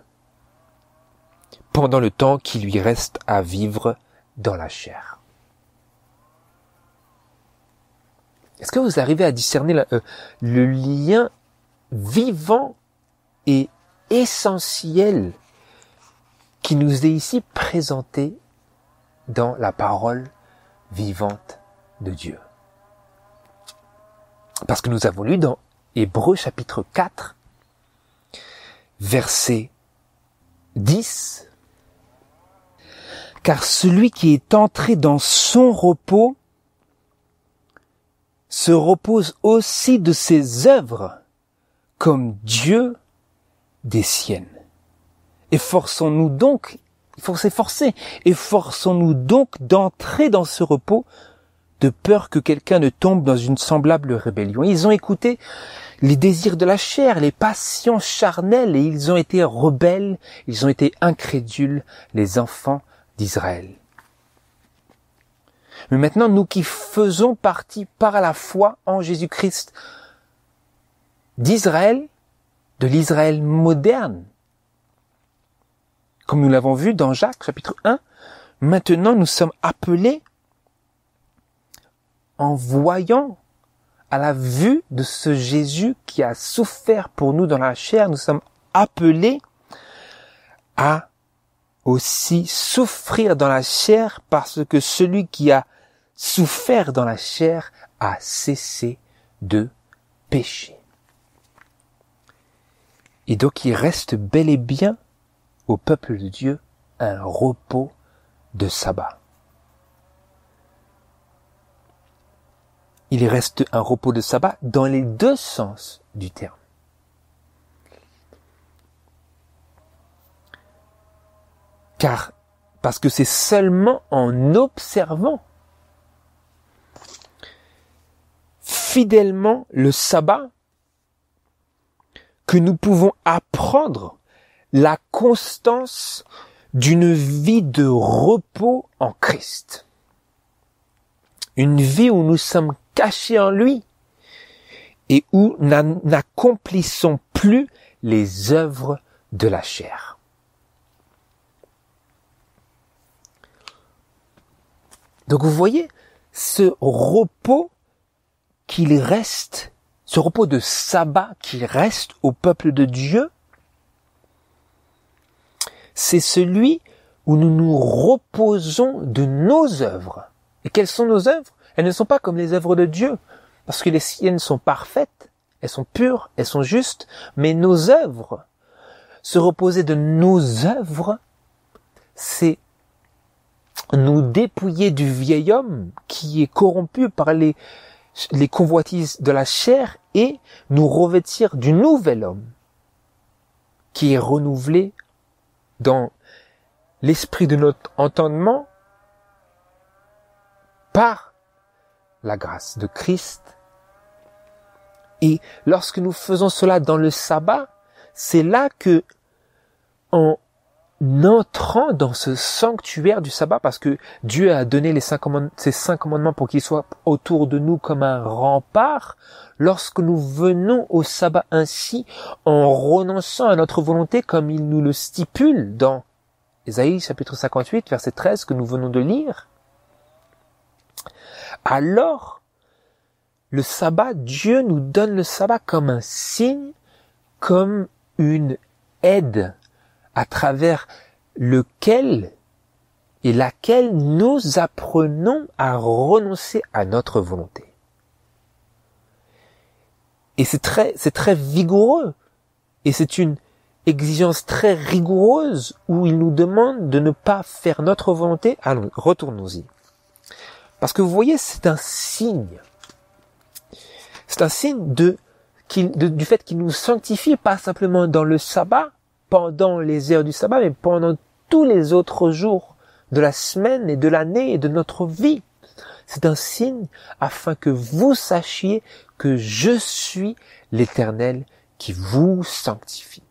pendant le temps qui lui reste à vivre dans la chair. Est-ce que vous arrivez à discerner le lien vivant et essentiel qui nous est ici présenté dans la parole vivante de Dieu? Parce que nous avons lu dans Hébreux chapitre 4, verset 10, « Car celui qui est entré dans son repos se repose aussi de ses œuvres, comme Dieu des siennes. Efforçons-nous donc, il faut s'efforcer, efforçons-nous donc d'entrer dans ce repos, de peur que quelqu'un ne tombe dans une semblable rébellion. » Ils ont écouté les désirs de la chair, les passions charnelles, et ils ont été rebelles, ils ont été incrédules, les enfants d'Israël. Mais maintenant, nous qui faisons partie par la foi en Jésus-Christ d'Israël, de l'Israël moderne, comme nous l'avons vu dans Jacques chapitre 1, maintenant nous sommes appelés, en voyant, à la vue de ce Jésus qui a souffert pour nous dans la chair, nous sommes appelés à aussi souffrir dans la chair, parce que celui qui a souffert dans la chair a cessé de pécher. Et donc il reste bel et bien au peuple de Dieu un repos de sabbat. Il reste un repos de sabbat dans les deux sens du terme. Parce que c'est seulement en observant fidèlement le sabbat que nous pouvons apprendre la constance d'une vie de repos en Christ. Une vie où nous sommes cachés en lui et où n'accomplissons plus les œuvres de la chair. Donc vous voyez, ce repos qu'il reste, ce repos de sabbat qui reste au peuple de Dieu, c'est celui où nous nous reposons de nos œuvres Et quelles sont nos œuvres? Elles ne sont pas comme les œuvres de Dieu, parce que les siennes sont parfaites, elles sont pures, elles sont justes, mais nos œuvres, se reposer de nos œuvres, c'est nous dépouiller du vieil homme qui est corrompu par les convoitises de la chair et nous revêtir du nouvel homme qui est renouvelé dans l'esprit de notre entendement par la grâce de Christ. Et lorsque nous faisons cela dans le sabbat, c'est là que, en entrant dans ce sanctuaire du sabbat, parce que Dieu a donné ces 5 commandements pour qu'ils soient autour de nous comme un rempart, lorsque nous venons au sabbat ainsi, en renonçant à notre volonté comme il nous le stipule dans Ésaïe chapitre 58, verset 13 que nous venons de lire, alors le sabbat, Dieu nous donne le sabbat comme un signe, comme une aide à travers lequel et laquelle nous apprenons à renoncer à notre volonté. Et c'est très vigoureux. Et c'est une exigence très rigoureuse où il nous demande de ne pas faire notre volonté. Allons, retournons-y. Parce que vous voyez, c'est un signe. C'est un signe du fait qu'il nous sanctifie, pas simplement dans le sabbat, pendant les heures du sabbat, mais pendant tous les autres jours de la semaine et de l'année et de notre vie. C'est un signe afin que vous sachiez que je suis l'Éternel qui vous sanctifie.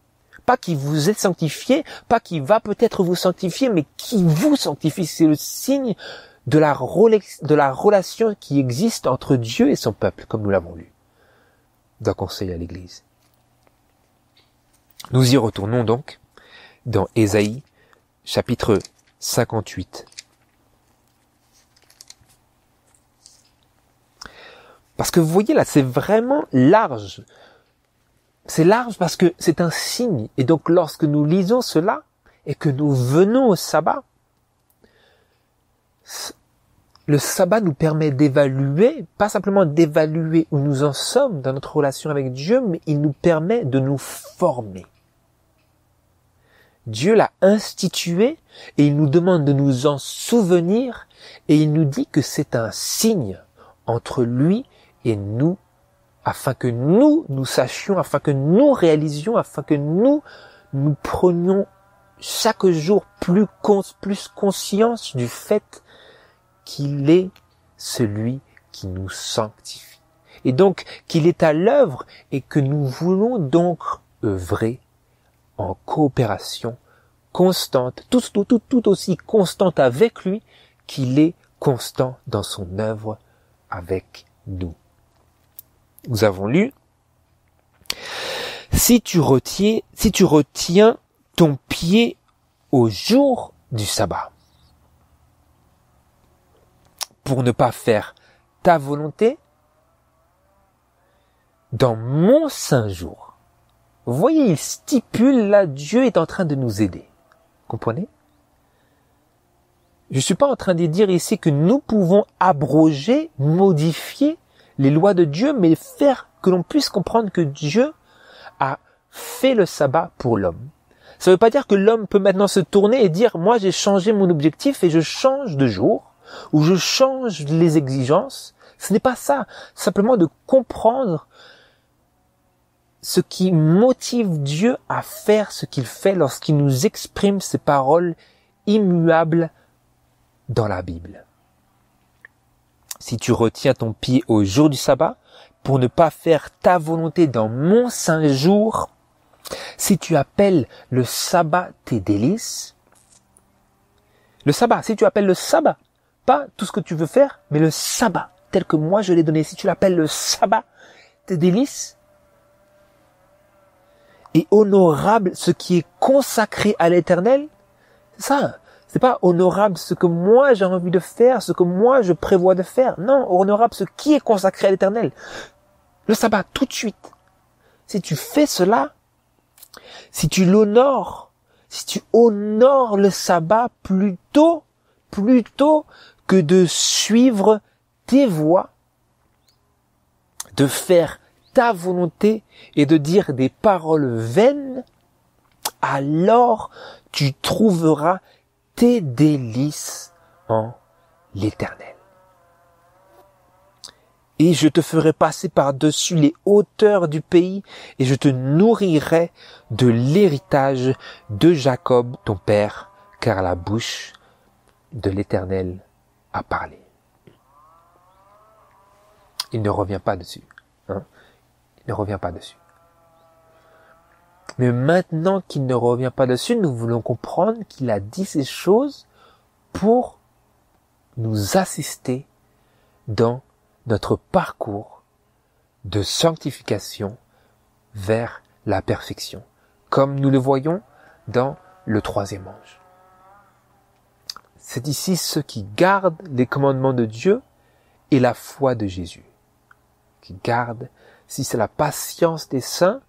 Pas qui vous est sanctifié, pas qui va peut-être vous sanctifier, mais qui vous sanctifie. C'est le signe de la relation qui existe entre Dieu et son peuple, comme nous l'avons lu dans Conseil à l'Église. Nous y retournons donc dans Ésaïe, chapitre 58. Parce que vous voyez là, c'est vraiment large. C'est large parce que c'est un signe. Et donc lorsque nous lisons cela et que nous venons au sabbat, le sabbat nous permet d'évaluer, pas simplement d'évaluer où nous en sommes dans notre relation avec Dieu, mais il nous permet de nous former. Dieu l'a institué et il nous demande de nous en souvenir et il nous dit que c'est un signe entre lui et nous afin que nous sachions, afin que nous réalisions, afin que nous prenions chaque jour plus conscience du fait qu'il est celui qui nous sanctifie. Et donc qu'il est à l'œuvre et que nous voulons donc œuvrer en coopération constante, tout aussi constante avec lui qu'il est constant dans son œuvre avec nous. Nous avons lu: si tu retiens ton pied au jour du sabbat, pour ne pas faire ta volonté dans mon saint jour. Vous voyez, il stipule là, Dieu est en train de nous aider. Comprenez? Je suis pas en train de dire ici que nous pouvons abroger, modifier les lois de Dieu, mais faire que l'on puisse comprendre que Dieu a fait le sabbat pour l'homme. Ça ne veut pas dire que l'homme peut maintenant se tourner et dire, moi j'ai changé mon objectif et je change de jour, ou je change les exigences. Ce n'est pas ça. Simplement de comprendre ce qui motive Dieu à faire ce qu'il fait lorsqu'il nous exprime ces paroles immuables dans la Bible. Si tu retiens ton pied au jour du sabbat, pour ne pas faire ta volonté dans mon saint jour, si tu appelles le sabbat tes délices, le sabbat, si tu appelles le sabbat, pas tout ce que tu veux faire, mais le sabbat, tel que moi je l'ai donné, si tu l'appelles le sabbat tes délices, et honorable ce qui est consacré à l'Éternel, c'est ça. C'est pas honorable ce que moi j'ai envie de faire, ce que moi je prévois de faire. Non, honorable ce qui est consacré à l'Éternel. Le sabbat, tout de suite. Si tu fais cela, si tu l'honores, si tu honores le sabbat plutôt que que de suivre tes voies, de faire ta volonté et de dire des paroles vaines, alors tu trouveras tes délices en l'Éternel. Et je te ferai passer par-dessus les hauteurs du pays, et je te nourrirai de l'héritage de Jacob, ton père, car la bouche de l'Éternel a parlé. Il ne revient pas dessus. Il ne revient pas dessus. Mais maintenant qu'il ne revient pas dessus, nous voulons comprendre qu'il a dit ces choses pour nous assister dans notre parcours de sanctification vers la perfection, comme nous le voyons dans le 3e ange. C'est ici ceux qui gardent les commandements de Dieu et la foi de Jésus. Qui gardent, si c'est la patience des saints,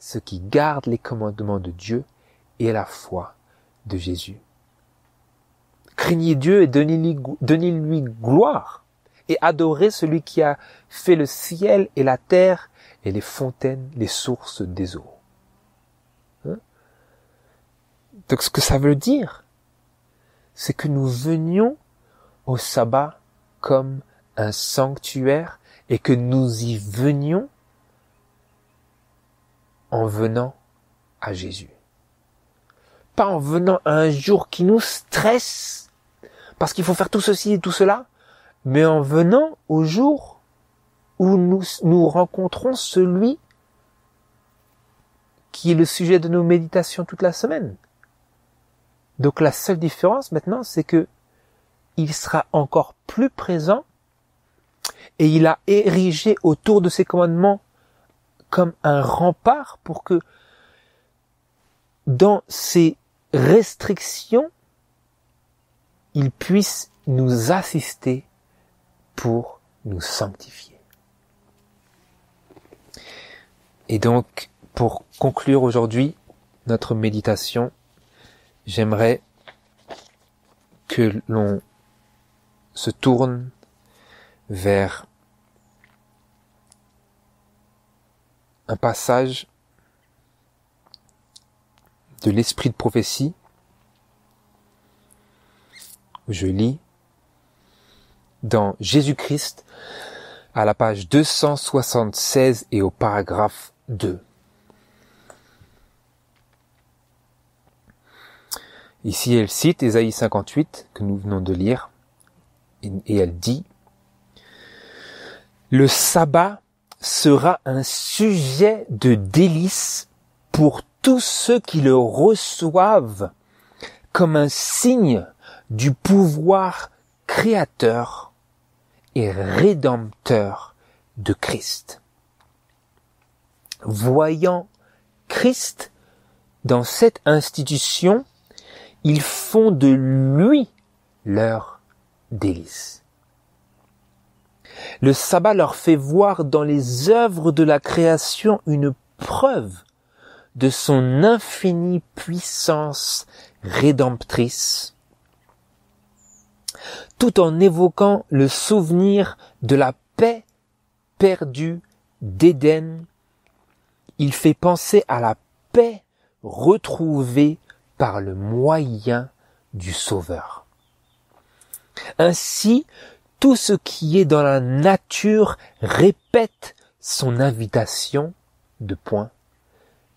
ceux qui gardent les commandements de Dieu et la foi de Jésus. Craignez Dieu et donnez-lui gloire, et adorez celui qui a fait le ciel et la terre et les fontaines, les sources des eaux. Donc ce que ça veut dire, c'est que nous venions au sabbat comme un sanctuaire et que nous y venions en venant à Jésus. Pas en venant à un jour qui nous stresse, parce qu'il faut faire tout ceci et tout cela, mais en venant au jour où nous rencontrons celui qui est le sujet de nos méditations toute la semaine. Donc la seule différence maintenant, c'est que il sera encore plus présent et il a érigé autour de ses commandements comme un rempart pour que dans ces restrictions, il puisse nous assister pour nous sanctifier. Et donc, pour conclure aujourd'hui notre méditation, j'aimerais que l'on se tourne vers un passage de l'Esprit de prophétie où je lis dans Jésus-Christ à la page 276 et au paragraphe 2. Ici, elle cite Ésaïe 58 que nous venons de lire et elle dit « Le sabbat sera un sujet de délice pour tous ceux qui le reçoivent comme un signe du pouvoir créateur et rédempteur de Christ. Voyant Christ dans cette institution, ils font de lui leur délice. Le sabbat leur fait voir dans les œuvres de la création une preuve de son infinie puissance rédemptrice, tout en évoquant le souvenir de la paix perdue d'Éden. Il fait penser à la paix retrouvée par le moyen du Sauveur. Ainsi, tout ce qui est dans la nature répète son invitation de point.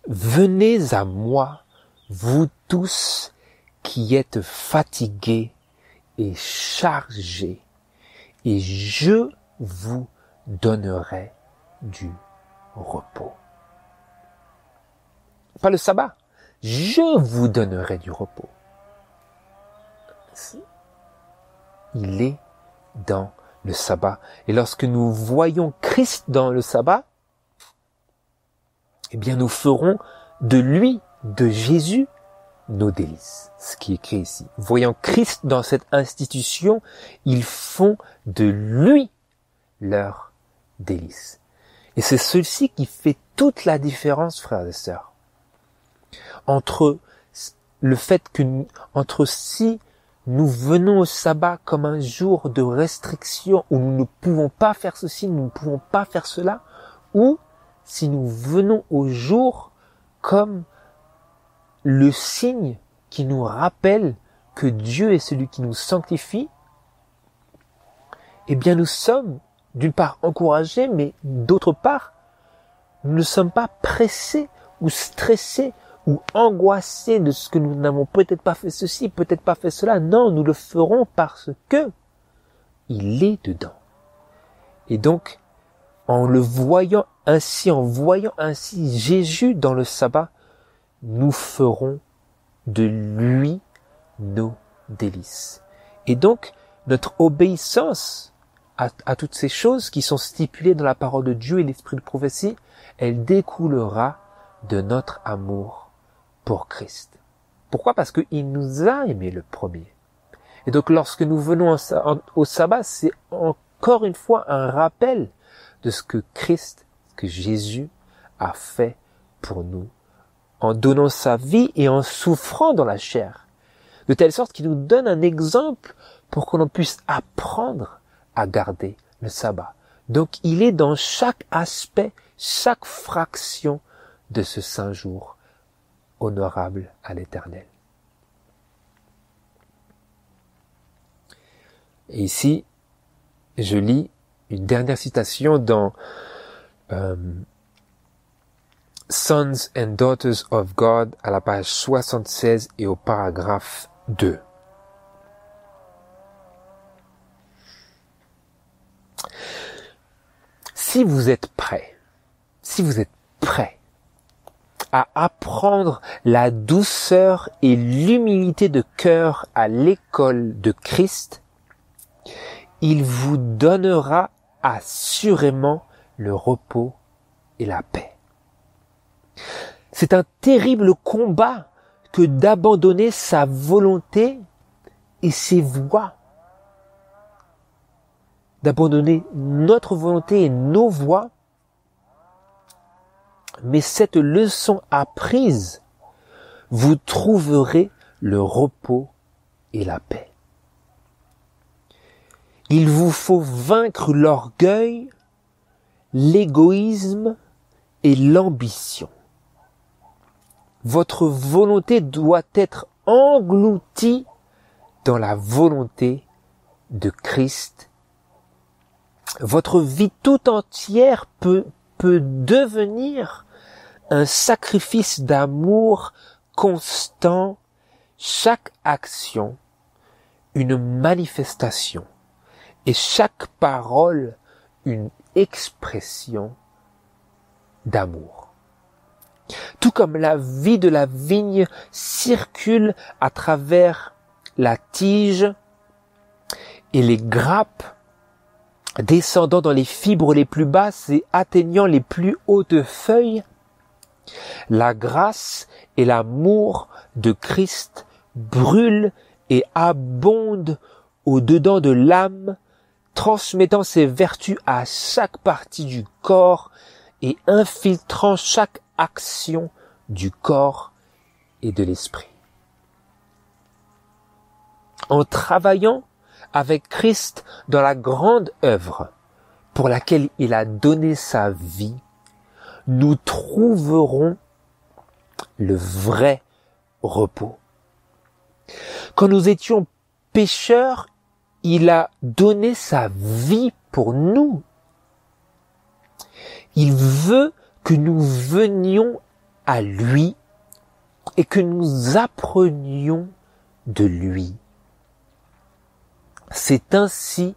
Venez à moi, vous tous qui êtes fatigués et chargés, et je vous donnerai du repos. Pas le sabbat. Je vous donnerai du repos. Il est dans le sabbat. Et lorsque nous voyons Christ dans le sabbat, eh bien nous ferons de lui, de Jésus, nos délices. Ce qui est écrit ici. Voyant Christ dans cette institution, ils font de lui leur délice. Et c'est ceci qui fait toute la différence, frères et sœurs. Entre le fait que, entre si nous venons au sabbat comme un jour de restriction où nous ne pouvons pas faire ceci, nous ne pouvons pas faire cela, ou si nous venons au jour comme le signe qui nous rappelle que Dieu est celui qui nous sanctifie, eh bien nous sommes d'une part encouragés, mais d'autre part, nous ne sommes pas pressés ou stressés ou angoissés de ce que nous n'avons peut-être pas fait ceci, peut-être pas fait cela. Non, nous le ferons parce que il est dedans. Et donc, en voyant ainsi Jésus dans le sabbat, nous ferons de lui nos délices. Et donc, notre obéissance à toutes ces choses qui sont stipulées dans la parole de Dieu et l'esprit de prophétie, elle découlera de notre amour pour Christ. Pourquoi? Parce qu'il nous a aimés le premier. Et donc lorsque nous venons au sabbat, c'est encore une fois un rappel de ce que Christ, que Jésus a fait pour nous, en donnant sa vie et en souffrant dans la chair, de telle sorte qu'il nous donne un exemple pour que l'on puisse apprendre à garder le sabbat. Donc il est dans chaque aspect, chaque fraction de ce saint jour honorable à l'Éternel. Et ici, je lis une dernière citation dans Sons and Daughters of God à la page 76 et au paragraphe 2. Si vous êtes prêts à apprendre la douceur et l'humilité de cœur à l'école de Christ, il vous donnera assurément le repos et la paix. C'est un terrible combat que d'abandonner sa volonté et ses voies. D'abandonner notre volonté et nos voies. Mais cette leçon apprise, vous trouverez le repos et la paix. Il vous faut vaincre l'orgueil, l'égoïsme et l'ambition. Votre volonté doit être engloutie dans la volonté de Christ. Votre vie tout entière peut devenir un sacrifice d'amour constant, chaque action, une manifestation, et chaque parole, une expression d'amour. Tout comme la vie de la vigne circule à travers la tige et les grappes, descendant dans les fibres les plus basses et atteignant les plus hautes feuilles, la grâce et l'amour de Christ brûlent et abondent au-dedans de l'âme, transmettant ses vertus à chaque partie du corps et infiltrant chaque action du corps et de l'esprit. En travaillant avec Christ dans la grande œuvre pour laquelle il a donné sa vie, nous trouverons le vrai repos. Quand nous étions pécheurs, il a donné sa vie pour nous. Il veut que nous venions à lui et que nous apprenions de lui. C'est ainsi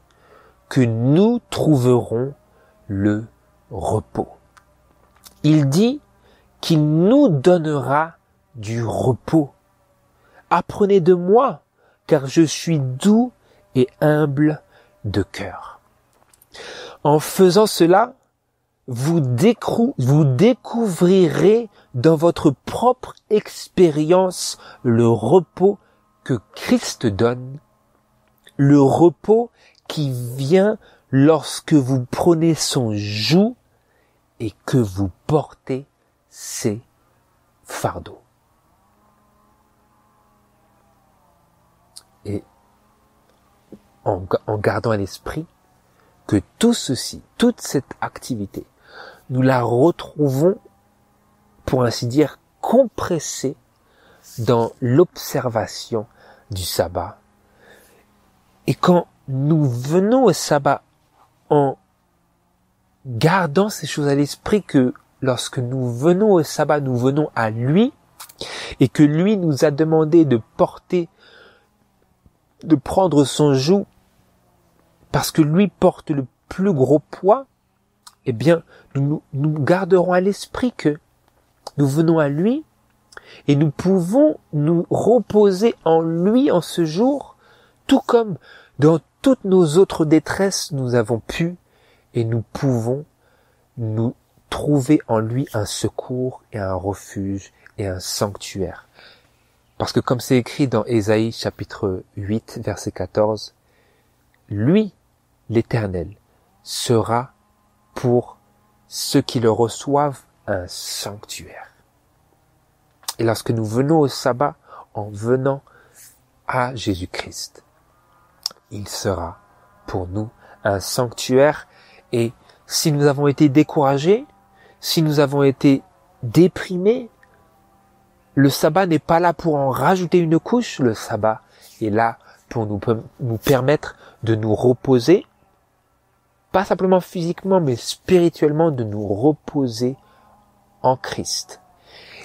que nous trouverons le repos. Il dit qu'il nous donnera du repos. Apprenez de moi, car je suis doux et humble de cœur. En faisant cela, vous découvrirez dans votre propre expérience le repos que Christ donne, le repos qui vient lorsque vous prenez son joug et que vous portez ses fardeaux. Et en gardant à l'esprit que tout ceci, toute cette activité, nous la retrouvons, pour ainsi dire, compressée dans l'observation du sabbat. Et quand nous venons au sabbat en gardant ces choses à l'esprit, que lorsque nous venons au sabbat, nous venons à lui, et que lui nous a demandé de prendre son joug, parce que lui porte le plus gros poids, eh bien, nous garderons à l'esprit que nous venons à lui, et nous pouvons nous reposer en lui en ce jour, tout comme dans toutes nos autres détresses nous avons pu, et nous pouvons nous trouver en lui un secours et un refuge et un sanctuaire. Parce que comme c'est écrit dans Ésaïe chapitre 8 verset 14, lui, l'Éternel, sera pour ceux qui le reçoivent un sanctuaire. Et lorsque nous venons au sabbat, en venant à Jésus-Christ, il sera pour nous un sanctuaire. Et si nous avons été découragés, si nous avons été déprimés, le sabbat n'est pas là pour en rajouter une couche. Le sabbat est là pour nous permettre de nous reposer, pas simplement physiquement, mais spirituellement, de nous reposer en Christ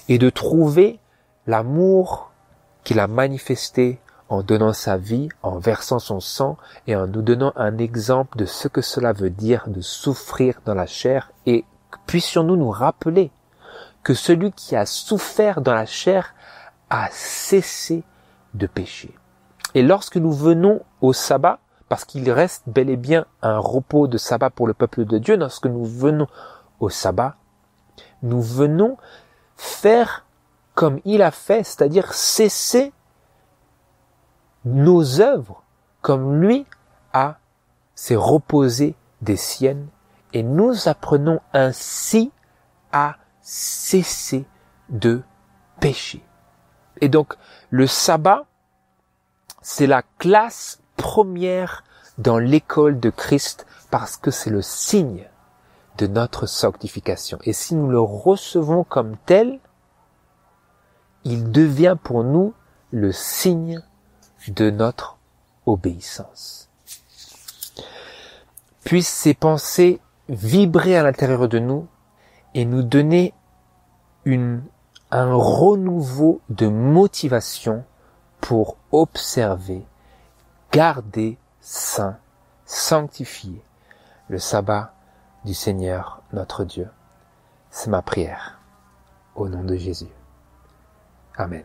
et de trouver l'amour qu'il a manifesté en donnant sa vie, en versant son sang et en nous donnant un exemple de ce que cela veut dire de souffrir dans la chair. Et puissions-nous nous rappeler que celui qui a souffert dans la chair a cessé de pécher. Et lorsque nous venons au sabbat, parce qu'il reste bel et bien un repos de sabbat pour le peuple de Dieu, lorsque nous venons au sabbat, nous venons faire comme il a fait, c'est-à-dire cesser nos œuvres comme lui s'est reposé des siennes, et nous apprenons ainsi à cesser de pécher. Et donc, le sabbat, c'est la classe première dans l'école de Christ, parce que c'est le signe de notre sanctification. Et si nous le recevons comme tel, il devient pour nous le signe de notre obéissance. Puissent ces pensées vibrer à l'intérieur de nous et nous donner un renouveau de motivation pour observer, garder saint, sanctifier le sabbat du Seigneur notre Dieu. C'est ma prière. Au nom de Jésus. Amen.